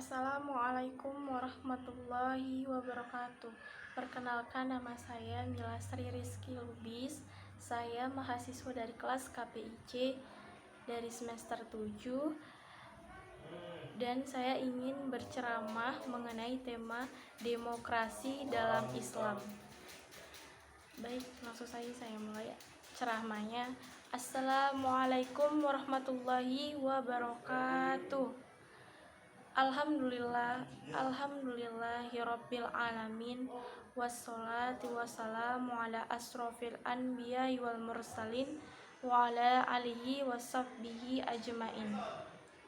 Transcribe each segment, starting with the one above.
Assalamualaikum warahmatullahi wabarakatuh. Perkenalkan, nama saya Mila Sri Rizky Lubis. Saya mahasiswa dari kelas KPIC dari semester 7 dan saya ingin berceramah mengenai tema demokrasi dalam Islam. Baik, langsung saja saya mulai ceramahnya. Assalamualaikum warahmatullahi wabarakatuh. Alhamdulillahirabbil alamin, wassalatu wassalamu ala asrofil anbiya'i wal mursalin wa ala alihi washabbihi ajmain.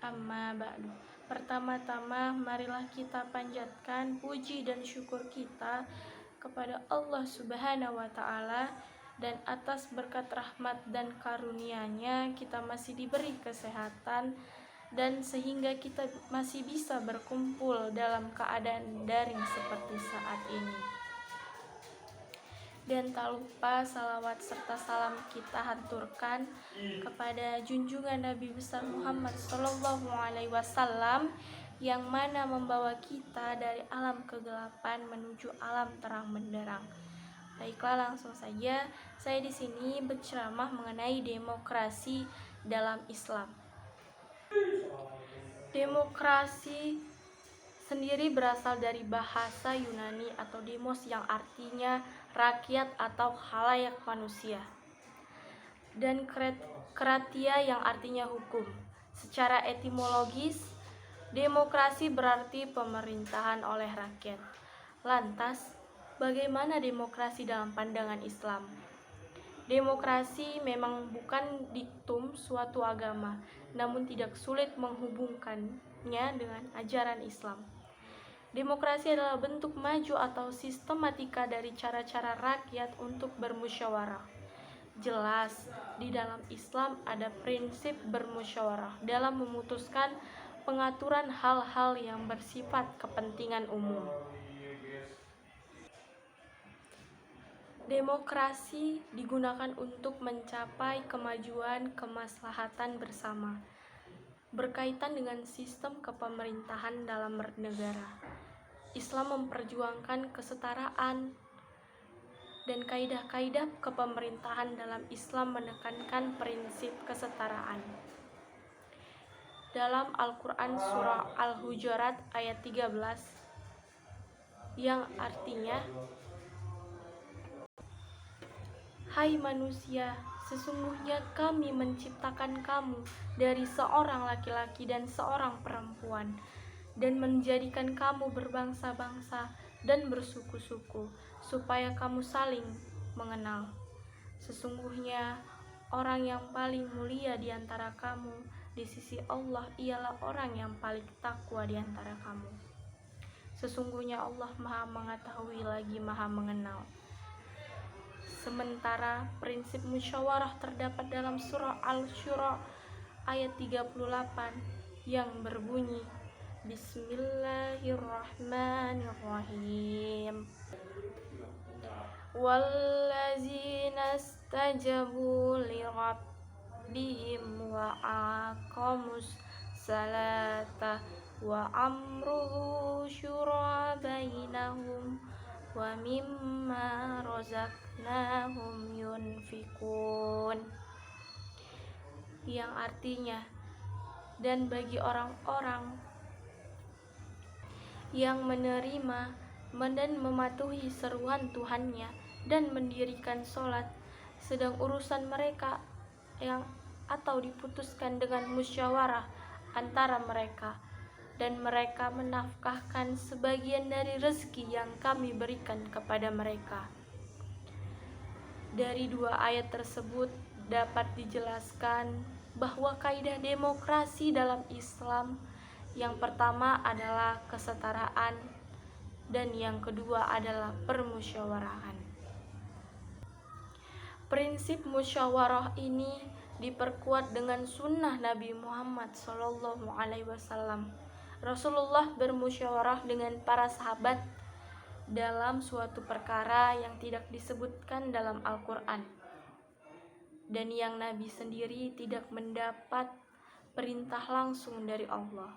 Amma ba'du. Pertama-tama marilah kita panjatkan puji dan syukur kita kepada Allah Subhanahu wa taala, dan atas berkat rahmat dan karunia-Nya kita masih diberi kesehatan dan sehingga kita masih bisa berkumpul dalam keadaan daring seperti saat ini. Dan tak lupa salawat serta salam kita haturkan kepada junjungan Nabi besar Muhammad SAW, yang mana membawa kita dari alam kegelapan menuju alam terang benderang. Baiklah, langsung saja saya di sini berceramah mengenai demokrasi dalam Islam. Demokrasi sendiri berasal dari bahasa Yunani atau demos yang artinya rakyat atau khalayak manusia, dan kratia yang artinya hukum. Secara etimologis, demokrasi berarti pemerintahan oleh rakyat. Lantas, bagaimana demokrasi dalam pandangan Islam? Demokrasi memang bukan diktum suatu agama, namun tidak sulit menghubungkannya dengan ajaran Islam. Demokrasi adalah bentuk maju atau sistematika dari cara-cara rakyat untuk bermusyawarah. Jelas, di dalam Islam ada prinsip bermusyawarah dalam memutuskan pengaturan hal-hal yang bersifat kepentingan umum. Demokrasi digunakan untuk mencapai kemajuan kemaslahatan bersama, berkaitan dengan sistem kepemerintahan dalam negara. Islam memperjuangkan kesetaraan, dan kaidah-kaidah kepemerintahan dalam Islam menekankan prinsip kesetaraan. Dalam Al-Quran surah Al-Hujurat ayat 13 yang artinya, "Hai manusia, sesungguhnya kami menciptakan kamu dari seorang laki-laki dan seorang perempuan, dan menjadikan kamu berbangsa-bangsa dan bersuku-suku, supaya kamu saling mengenal. Sesungguhnya orang yang paling mulia di antara kamu di sisi Allah ialah orang yang paling takwa di antara kamu. Sesungguhnya Allah Maha Mengetahui lagi Maha Mengenal." Sementara prinsip musyawarah terdapat dalam surah Al-Syura ayat 38 yang berbunyi, Bismillahirrahmanirrahim. Wallazina stajabu li rabbihim wa aqamus salata wa amruhu syura bainahum wa mimma razaqnahum yunfikun, yang artinya, dan bagi orang-orang yang menerima dan mematuhi seruan Tuhannya dan mendirikan sholat, sedang urusan mereka yang atau diputuskan dengan musyawarah antara mereka, dan mereka menafkahkan sebagian dari rezeki yang kami berikan kepada mereka. Dari dua ayat tersebut dapat dijelaskan bahwa kaidah demokrasi dalam Islam yang pertama adalah kesetaraan, dan yang kedua adalah permusyawarahan. Prinsip musyawarah ini diperkuat dengan sunnah Nabi Muhammad SAW. Rasulullah bermusyawarah dengan para sahabat dalam suatu perkara yang tidak disebutkan dalam Al-Quran, dan yang Nabi sendiri tidak mendapat perintah langsung dari Allah.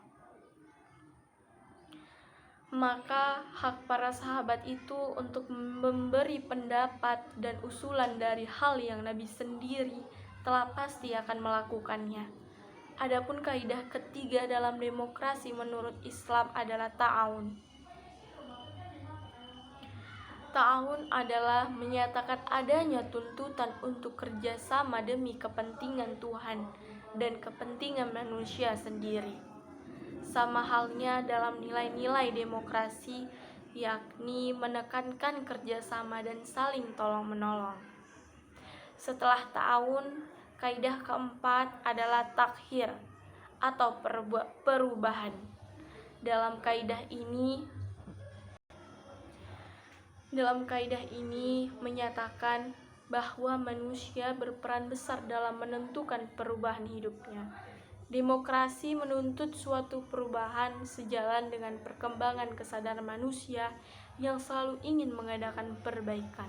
Maka hak para sahabat itu untuk memberi pendapat dan usulan dari hal yang Nabi sendiri telah pasti akan melakukannya. Adapun kaidah ketiga dalam demokrasi menurut Islam adalah ta'awun. Ta'awun adalah menyatakan adanya tuntutan untuk kerjasama demi kepentingan Tuhan dan kepentingan manusia sendiri. Sama halnya dalam nilai-nilai demokrasi, yakni menekankan kerjasama dan saling tolong-menolong. Setelah ta'awun, kaidah keempat adalah takhir atau perubahan. Dalam kaidah ini menyatakan bahwa manusia berperan besar dalam menentukan perubahan hidupnya. Demokrasi menuntut suatu perubahan sejalan dengan perkembangan kesadaran manusia yang selalu ingin mengadakan perbaikan.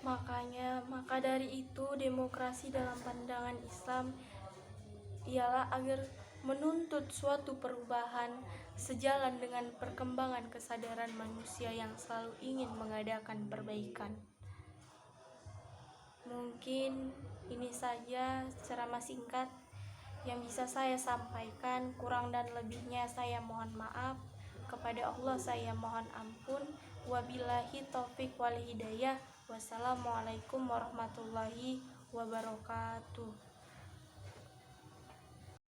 Maka dari itu demokrasi dalam pandangan Islam ialah agar menuntut suatu perubahan sejalan dengan perkembangan kesadaran manusia yang selalu ingin mengadakan perbaikan. Mungkin ini saja ceramah singkat yang bisa saya sampaikan. Kurang dan lebihnya saya mohon maaf. Kepada Allah saya mohon ampun. Wabillahi taufik wal hidayah. Wassalamualaikum warahmatullahi wabarakatuh.